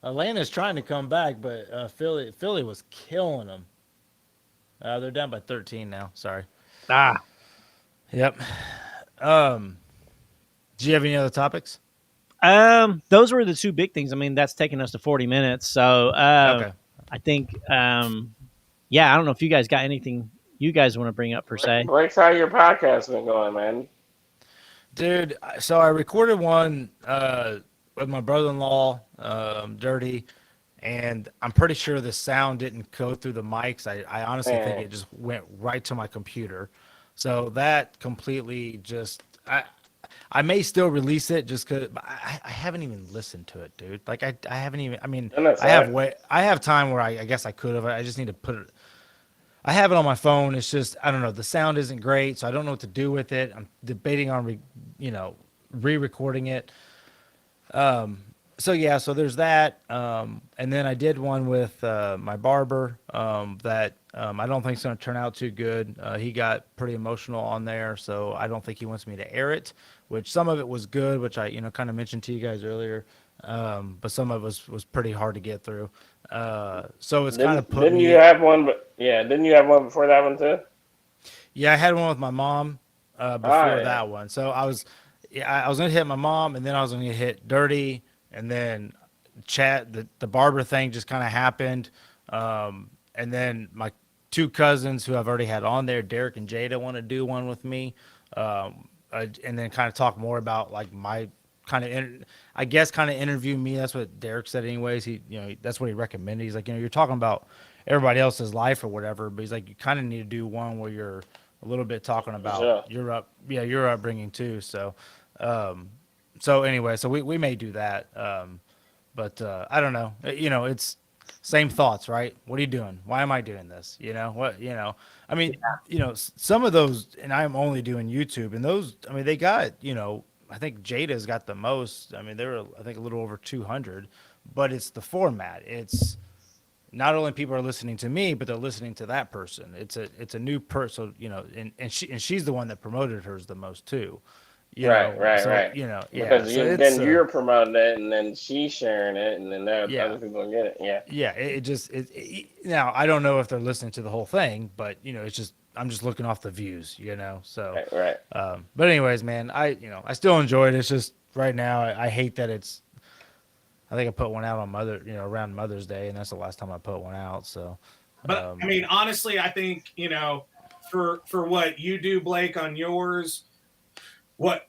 Atlanta's trying to come back, but Philly was killing them. They're down by 13 now. Sorry. Yep. Do you have any other topics? those were the two big things. I mean, that's taken us to 40 minutes. So Okay. I think, yeah, I don't know if you guys got anything you guys want to bring up per se. Blake's how your podcast been going, man? Dude, so I recorded one with my brother-in-law, Dirty, and I'm pretty sure the sound didn't go through the mics. I honestly think it just went right to my computer. So that completely just I may still release it just because I haven't even listened to it, dude. Like I haven't even. I mean, I have time where I guess I could have. I just need to put it. I have it on my phone. It's just I don't know. The sound isn't great, so I don't know what to do with it. I'm debating on re-recording it. So yeah, so there's that. And then I did one with my barber that I don't think it's going to turn out too good. He got pretty emotional on there, so I don't think he wants me to air it. Which some of it was good, which I kind of mentioned to you guys earlier. But some of it was pretty hard to get through. So it's kind of put Didn't me. you have one? Didn't you have one before that one too? Yeah, I had one with my mom before that one. So I was gonna hit my mom, and then I was gonna hit Dirty, and then the barber thing just kind of happened, and then my two cousins who I've already had on there, Derek and Jada, want to do one with me, and then kind of talk more about like my kind of interview me. That's what Derek said anyways. He that's what he recommended. He's like, you're talking about everybody else's life or whatever, but he's like, you kind of need to do one where you're a little bit talking about your upbringing too. So anyway, so we may do that. But I don't know. It's same thoughts, right? What are you doing? Why am I doing this? I mean, some of those, and I'm only doing YouTube, and those, I mean, they got, I think Jada's got the most. I mean, they were, I think, a little over 200, but it's the format. It's not only people are listening to me, but they're listening to that person. It's a new person, and she's the one that promoted hers the most too. Right. Because then you're promoting it, and then she's sharing it, and then other people get it. Yeah. Yeah. Now I don't know if they're listening to the whole thing, but it's just I'm just looking off the views, So right. But anyways, man, I still enjoy it. It's just right now I hate that it's. I think I put one out on around Mother's Day, and that's the last time I put one out. So. But I mean, honestly, I think for what you do, Blake, on yours. What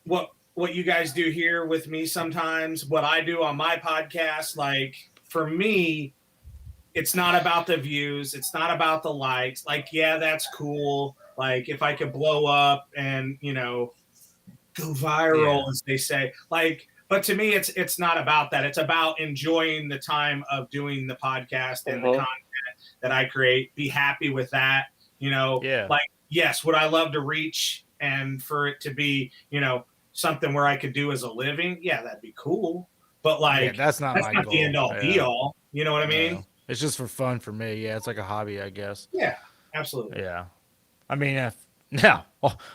you guys do here with me sometimes, what I do on my podcast, like for me, it's not about the views. It's not about the likes. Like, yeah, that's cool. Like if I could blow up and, go viral, as they say, like, but to me, it's not about that. It's about enjoying the time of doing the podcast and the content that I create. Be happy with that. Like, yes, would I love to reach and for it to be, something where I could do as a living? Yeah, that'd be cool. But like, that's not the end all be all. You know what I mean? It's just for fun for me. Yeah, it's like a hobby, I guess. Yeah, absolutely. Yeah. I mean, now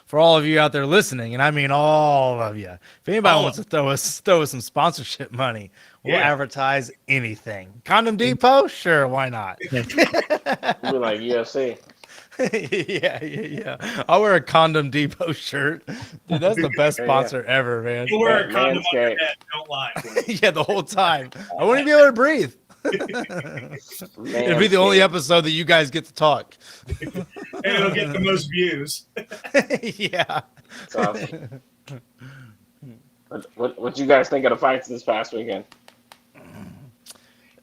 for all of you out there listening, and I mean all of you, if anybody wants to throw us some sponsorship money, we'll advertise anything. Condom Depot, sure, why not? We're like UFC. Yeah. I'll wear a Condom Depot shirt. Dude, that's the best sponsor ever, man. You wear a condom on your head, don't lie. Yeah, the whole time. I wouldn't be able to breathe. It'll be the only episode that you guys get to talk. And it'll get the most views. Yeah. It's awesome. What you guys think of the fights this past weekend?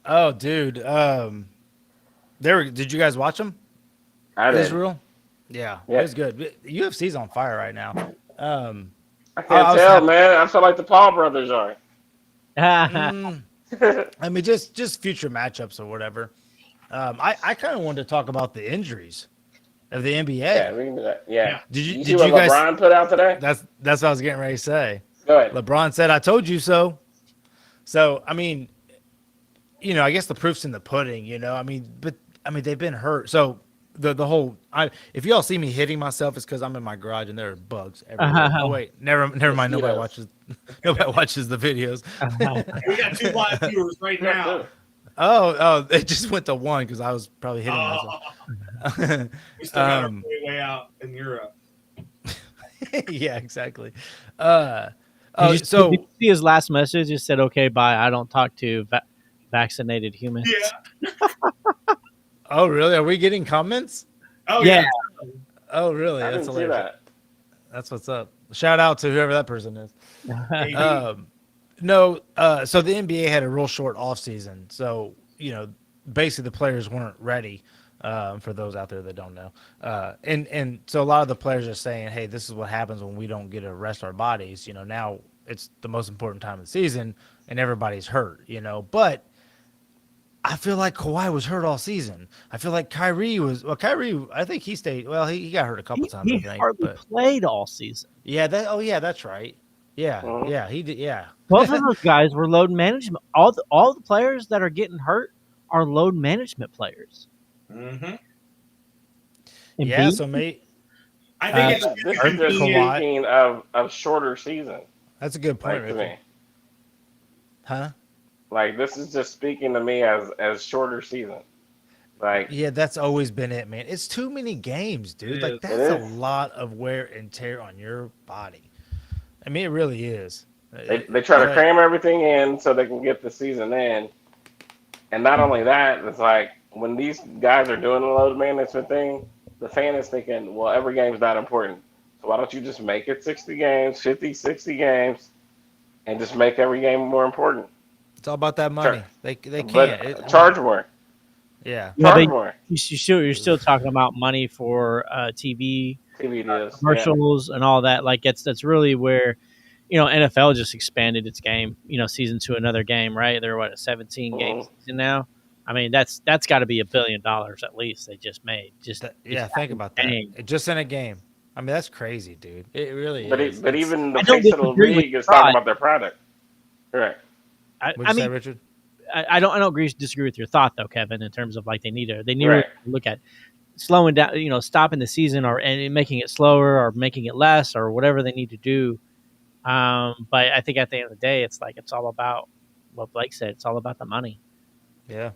Oh, dude. Did you guys watch them? I did. Israel? Yeah, Yeah. it was good. UFC's on fire right now. I can't tell, man. I feel like the Paul brothers are. I mean, just future matchups or whatever. I kind of wanted to talk about the injuries of the NBA. Yeah, we can do that. Yeah. Did you see what guys? LeBron put out today? That's what I was getting ready to say. Go ahead. LeBron said, "I told you so." So I mean, I guess the proof's in the pudding. I mean, they've been hurt. So the whole if y'all see me hitting myself, it's because I'm in my garage and there are bugs everywhere. Oh wait, never mind. Nobody watches the videos. We got 2 live viewers right now. Oh, it just went to 1 because I was probably hitting myself. We still got our way out in Europe. Yeah, exactly. Did you see his last message? It said, "Okay, bye. I don't talk to vaccinated humans." Yeah. Oh, really? Are we getting comments? Oh, Yeah. Oh, really? I That's didn't see hilarious. that. That's what's up. Shout out to whoever that person is. Maybe. No, so the NBA had a real short off season. So, basically the players weren't ready, for those out there that don't know. And so a lot of the players are saying, hey, this is what happens when we don't get to rest our bodies. Now it's the most important time of the season and everybody's hurt, but I feel like Kawhi was hurt all season. I feel like Kyrie, I think he stayed. Well, he got hurt a couple times. He I think, hardly but played all season. yeah, that's right. Yeah, Mhm. yeah, he did. Yeah, Both of those guys were load management. All the players that are getting hurt are load management players. Mm-hmm. yeah. Embiid- So, mate, I think This it's is just Kawhi. speaking of shorter season. that's a good point, Like to Richard. me. Huh? Like this is just speaking to me as shorter season. Like Yeah, that's always been it, man. It's too many games, dude. It Like is. that's It a is. lot of wear and tear on your body. I mean, it really is. they try to cram everything in so they can get the season in. And not only that, it's like when these guys are doing the load management thing, the fan is thinking, well, every game's not important. So why don't you just make it 60 games, 50, 60 games, and just make every game more important? It's all about that money. Sure. They can't. But charge more. Yeah. Yeah, Charge more. you're still talking about money for TV TV deals. commercials and all that. Like that's really where NFL just expanded its game. Season to another game, right? They're a 17 game season now. I mean, that's got to be $1 billion at least they just made. Think about that. game. Just in a game. I mean, that's crazy, dude. It really But is. but even the I don't face of the disagree with league is Todd. talking about their product. Right. What'd I you say, mean, Richard? I don't disagree with your thought though, Kevin, in terms of like they need to Right. look at slowing down, stopping the season and making it slower or making it less or whatever they need to do. But I think at the end of the day, it's all about what Blake said. It's all about the money. Yeah.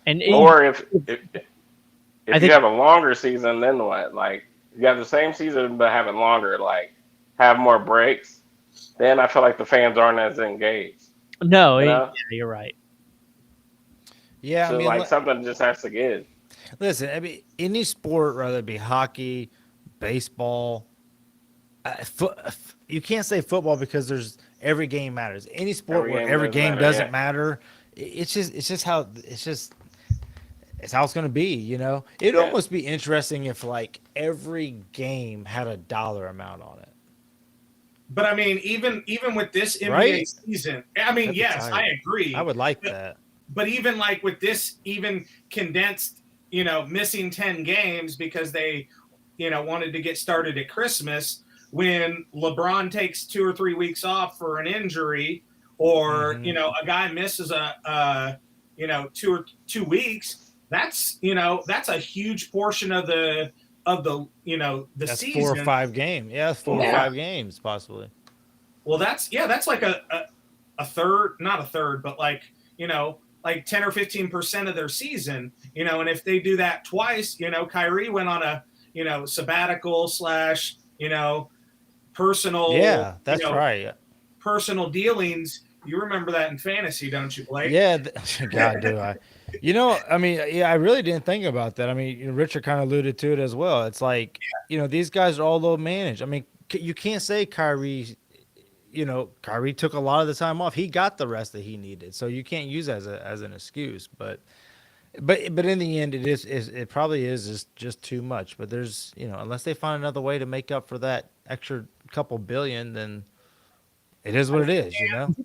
And Or if I you think- have a longer season, then what? Like you have the same season but have it longer, like have more breaks, then I feel like the fans aren't as engaged. no, Yeah. you're right. Yeah. So I mean, like something just has to give. listen, I mean, any sport, whether it be hockey, baseball, you can't say football because there's every game matters. Any sport Every where game every does game matter, doesn't yeah. matter, it's how it's going to be. It'd Yeah. almost be interesting if like every game had a dollar amount on it. But I mean, even with this NBA Right? season, I mean, That'd be yes, tight. I agree. I would like that. But even like with this, even condensed, missing 10 games because they, wanted to get started at Christmas. When LeBron takes 2 or 3 weeks off for an injury, or Mhm. a guy misses 2 weeks, that's a huge portion of the the That's season. 4 or 5 games. Yeah, that's 4 or Yeah. 5 games possibly. Well, that's like a third, not a third, but like 10 or 15% of their season, and if they do that twice, Kyrie went on a, sabbatical / personal, Yeah, that's right. personal dealings, You remember that in fantasy, don't you, Blake? Yeah, God, do I? You know, I mean, yeah, I really didn't think about that. I mean, Richard kind of alluded to it as well. It's like, these guys are all low managed. I mean, you can't say Kyrie. Kyrie took a lot of the time off. He got the rest that he needed, so you can't use that as an excuse. But in the end, it probably is just too much. But there's unless they find another way to make up for that extra couple billion, then it is what it is.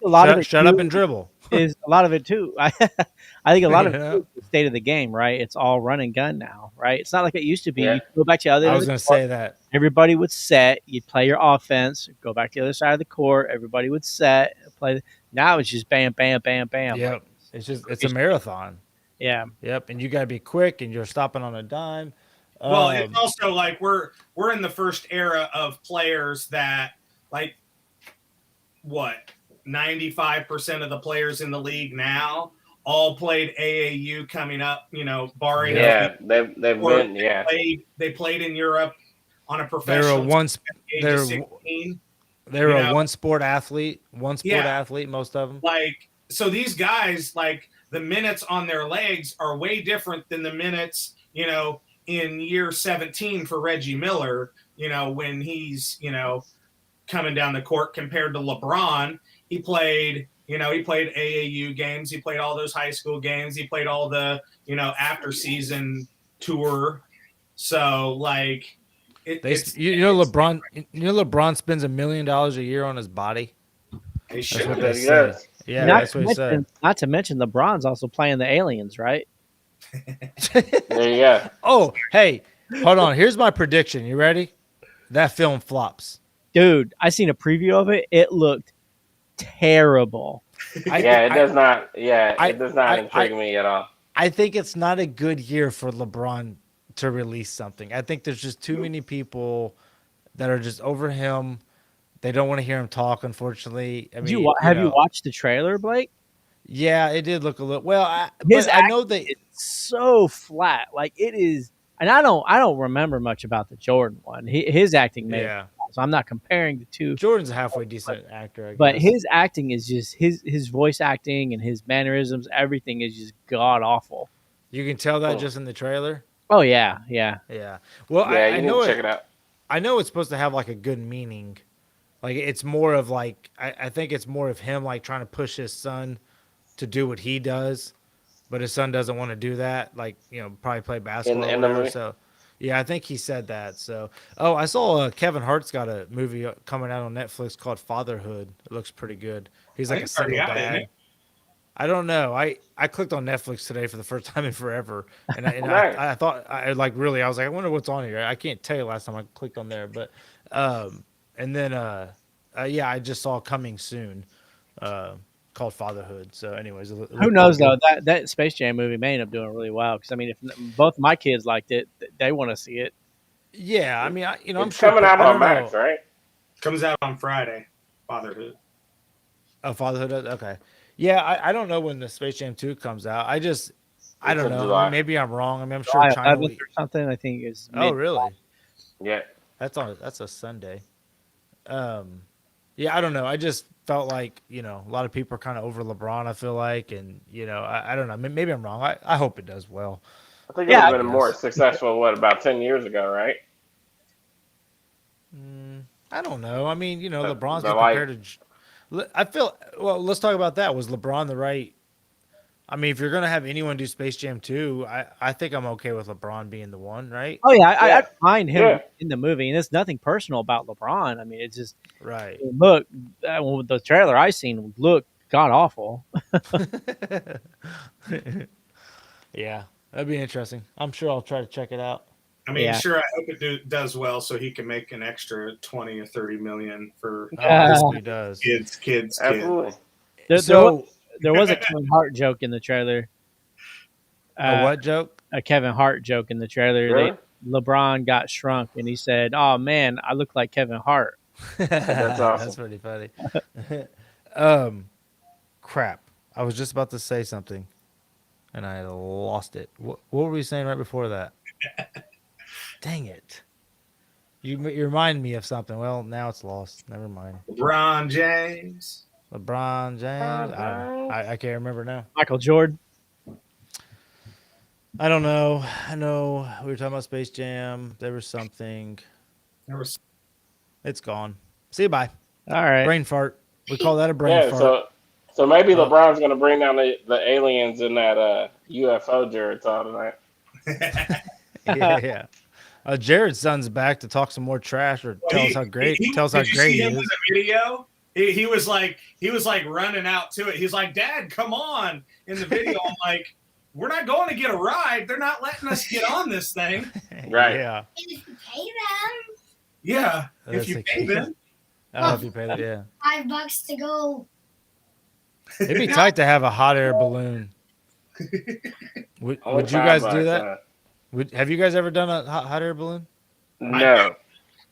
A lot of it Shut up and dribble. Is a lot of it too. I think a lot of it Yeah. is the state of the game, right? It's all run and gun now, right? It's not like it used to be. Yeah. You go back to the other. I was going to say that. Everybody would set. You'd play your offense. Go back to the other side of the court. Everybody would set. Play. Now it's just bam, bam, bam, bam. Yep. It's a marathon. Yeah. Yep. And you got to be quick, and you're stopping on a dime. Well, it's also like we're in the first era of players that like what 95% of the players in the league now all played AAU coming up. Barring they've been they played in Europe on a professional. They're a one sport athlete. Most of them. Like so, these guys like the minutes on their legs are way different than the minutes in year 17 for Reggie Miller, when he's, coming down the court compared to LeBron. He played AAU games. He played all those high school games. He played all the, after season tour. So like LeBron spends $1 million a year on his body. That's what they say. Yeah, that's what he said. Not to mention LeBron's also playing the aliens, right? There you go. Oh, hey, hold on. Here's my prediction. You ready? That film flops. Dude, I seen a preview of it. It looked terrible. It does not intrigue me at all. I think it's not a good year for LeBron to release something. I think there's just too many people that are just over him. They don't want to hear him talk, unfortunately. I mean, have you watched the trailer, Blake? Yeah, it did look a little. Well, I know that it's so flat. Like it is, and I don't remember much about the Jordan one. His acting made it, so I'm not comparing the two. Jordan's a halfway decent actor, I guess. But his acting is just his voice acting and his mannerisms. Everything is just god awful. You can tell that just in the trailer. Oh yeah. Well, I know check it out. I know it's supposed to have like a good meaning. Like it's more of like I think it's more of him like trying to push his son to do what he does, but his son doesn't want to do that. Like probably play basketball. In the movie? So yeah, I think he said that. So I saw Kevin Hart's got a movie coming out on Netflix called Fatherhood. It looks pretty good. He's like a single dad. I don't know. I clicked on Netflix today for the first time in forever, and I thought I was like I wonder what's on here. I can't tell you last time I clicked on there, but and then I just saw Coming Soon, called Fatherhood. So anyways, who knows though, that Space Jam movie may end up doing really well because I mean if both my kids liked it, they want to see it. Yeah, I mean I'm it's coming out on Max, right? Comes out on Friday. Fatherhood. Oh, Fatherhood. Okay. Yeah, I don't know when the Space Jam 2 comes out. I don't know. July. Maybe I'm wrong. I mean, I'm sure July China 11th or something. I think is. Oh, really? Yeah. That's a Sunday. Yeah, I don't know. I just felt like a lot of people are kind of over LeBron. I feel like, and I don't know. Maybe I'm wrong. I hope it does well. I think it would have been more successful. About 10 years ago, right? I don't know. I mean, LeBron's been compared to. I feel well. Let's talk about that. Was LeBron the right? I mean, if you're gonna have anyone do Space Jam 2, I think I'm okay with LeBron being the one, right? Oh yeah, I find him in the movie, and it's nothing personal about LeBron. I mean, it's just right. Look, the trailer I seen looked god awful. Yeah, that'd be interesting. I'm sure I'll try to check it out. I mean, sure. I hope it does well, so he can make an extra 20 or 30 million for he does. Kids. Absolutely. There was a Kevin Hart joke in the trailer. A what joke? A Kevin Hart joke in the trailer. Really? LeBron got shrunk, and he said, "Oh man, I look like Kevin Hart." That's awesome. That's pretty funny. Crap! I was just about to say something, and I lost it. What were we saying right before that? Dang it! You remind me of something. Well, now it's lost. Never mind. LeBron James. LeBron James. I can't remember now. Michael Jordan. I don't know. I know we were talking about Space Jam. There was something. There was It's gone. See you. Bye. All right. Brain fart. We call that a brain Yeah, fart. so maybe Oh. LeBron's gonna bring down the aliens in that UFO Jared saw tonight. Yeah. Jared's son's back to talk some more trash or tell us how great. Tell us how did you great see he him in is. the video? He was like running out to it. He's like, "Dad, come on!" In the video, I'm like, "We're not going to get a ride. They're not letting us get on this thing." Right. Yeah. If you pay them Yeah, That's if you a pay kid. them. I hope you pay that. Yeah. $5 to go, It'd be tight to have a hot air balloon. Would Only you guys $5, do that? Have you guys ever done a hot air balloon? No.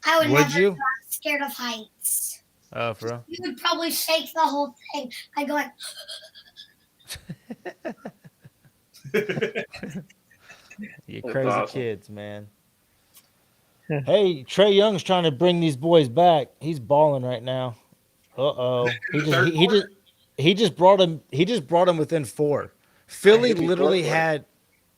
I would, Would never. you? I'm scared of heights. Oh, for real? You would probably shake the whole thing. I go like, You That's crazy awesome. kids, man. Hey, Trey Young's trying to bring these boys back. He's balling right now. Uh-oh. He just brought him within 4. Philly Maybe literally fourth had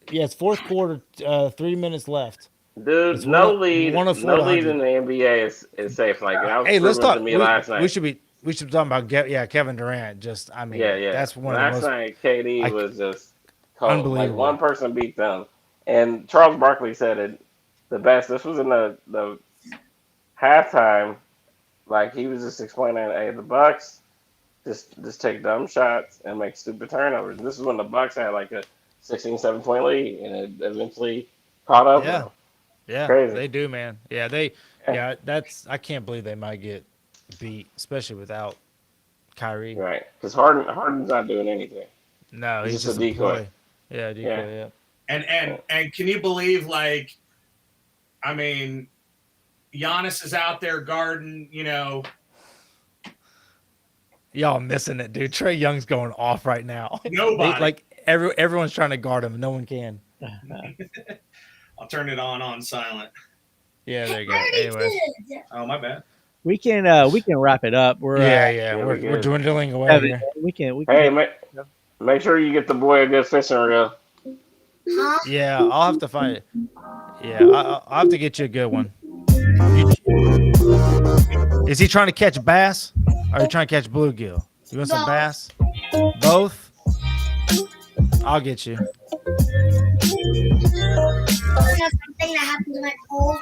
it's fourth quarter, 3 minutes left. Dude, It's no one- lead. one of No lead 400. in the NBA is safe. Like that was Hey, let's proven talk. to me last night. We should be talking about Kevin Durant. Just I mean, Yeah. that's one last of the most night, KD I- was just cold. Like Unbelievable. one person beat them, and Charles Barkley said it the best. This was in the halftime. Like he was just explaining, hey, the Bucks just take dumb shots and make stupid turnovers. This is when the Bucks had like a 16, 7-point lead, and it eventually caught up. Yeah. with them. Yeah, Crazy. they do, man. Yeah, that's I can't believe they might get beat, especially without Kyrie. Right, because Harden's not doing anything. No, He's he's just just a a decoy. ploy. Yeah, decoy. Yeah. Yeah. And can you believe, like, I mean, Giannis is out there guarding, Y'all missing it, dude. Trey Young's going off right now. nobody. Everyone's trying to guard him. No one can. I'll turn it on silent. Yeah, there you I go. already Anyway, did. Oh, my bad. We can wrap it up. We're yeah, we're we're good. dwindling away Kevin, here. we can Hey, make sure you get the boy a good fishing reel. Huh? Yeah, I'll have to find it. Yeah, I'll have to get you a good one. Is he trying to catch bass? Or are you trying to catch bluegill? You want some Both. bass? Both? I'll get you. Something that happened to my pole.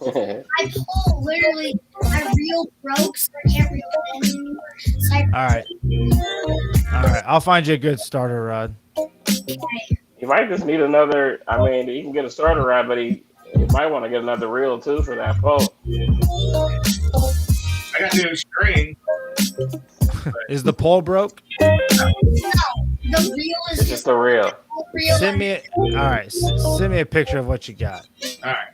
My pole literally, my reel broke, so I can't reel it anymore. So All right. I'll find you a good starter rod. You might just need another. I mean, you can get a starter rod, but he might want to get another reel too for that pole. I got new string. Is the pole broke? no, the reel is It's just a reel. reel. Send me send me a picture of what you got. All right.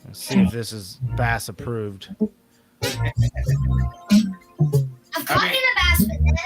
Let's see if this is bass approved. I've gotten